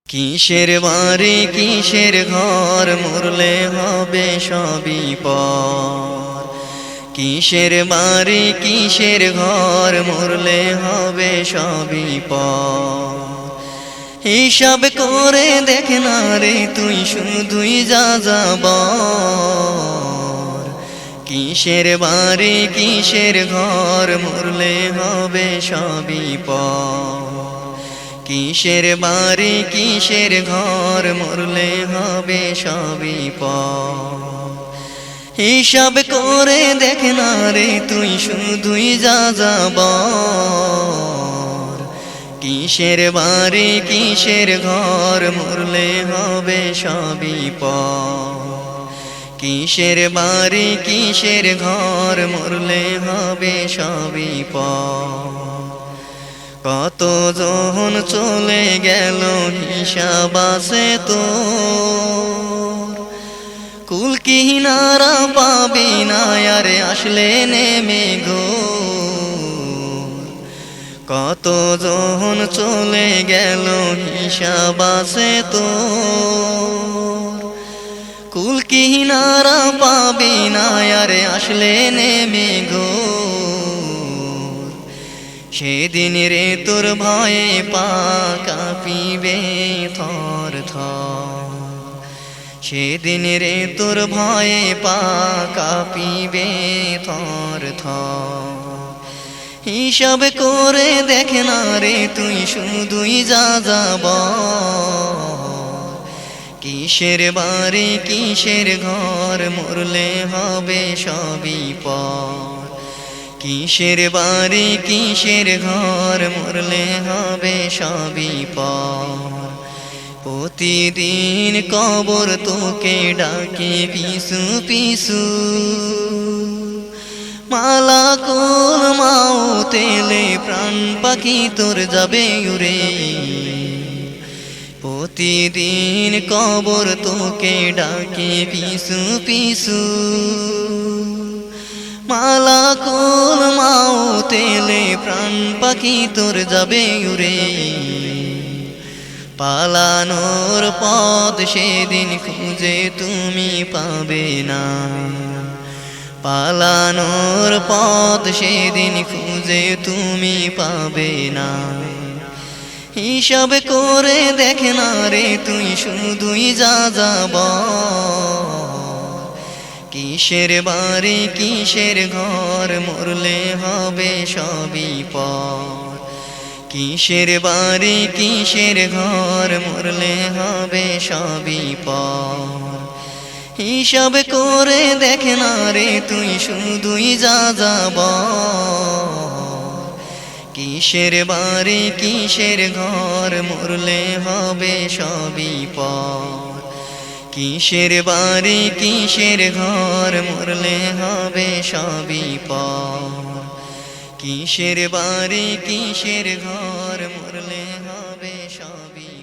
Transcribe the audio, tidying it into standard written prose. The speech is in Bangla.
কিসের বাড়ি কিসের ঘর মরলে হবে সবই পর। কিসের বাড়ি কিসের ঘর মরলে হবে সবই পর। হিসাব করে দেখ না রে তুই শুধুই যা যাবার। কিসের বাড়ি কিসের ঘর মরলে হবে সবই পর। কিসের বাড়ি কিসের ঘর মরলে হবে সবই পর। হিসাব করে দেখ না রে তুই শুধুই যা যাবার। কিসের বাড়ি কিসের ঘর মরলে হবে সবই পর। কিসের বাড়ি কিসের ঘর মরলে হবে সবই পর। কত জন চলে গেল হিসাব আছে তোর। কুল কিনারা পাবি না আর আসলে নেমে গো। কত জন চলে গেল হিসাব আছে তোর। কুল কিনারা পাবি না আর আসলে নেমে গো। সেদিন রে তোর ভয়ে পা কাঁপিবে থর থর। সেদিন রে তোর ভয়ে পা কাঁপিবে থর থর। হিসাব করে দেখ না রে তুই শুধুই যা যাবার। কিসের বাড়ি কিসের ঘর মরলে হবে সবই পর। কিসের বাড়ি কিসের ঘর মরলে হবে সবই পর। প্রতিদিন কবর তোকে ডাকে পিছু পিছু। মালাকুল মাউত এলে প্রাণ পাখি তোর যাবে উড়ে। প্রতিদিন কবর তোকে ডাকে পিছু পিছু। মালাকুল মাউত এলে প্রাণ পাখি তোর যাবে উড়ে। পালানোর পথ সেদিন খুঁজে তুমি পাবে না। পালানোর পথ সেদিন খুঁজে তুমি পাবে না। হিসাব করে দেখ না রে তুই শুধুই যা যাবার। কিসের বাড়ি কিসের ঘর মরলে হবে সবই পর। কিসের বাড়ি কিসের ঘর মরলে হবে সবই পর। হিসাব করে দেখ না রে তুই শুধুই যা যাবার। কিসের বাড়ি কিসের ঘর মরলে হবে সবই পর। কিসের বাড়ি কিসের ঘর মরলে হবে সবই পর। কিসের বাড়ি কিসের ঘর মরলে হবে সবই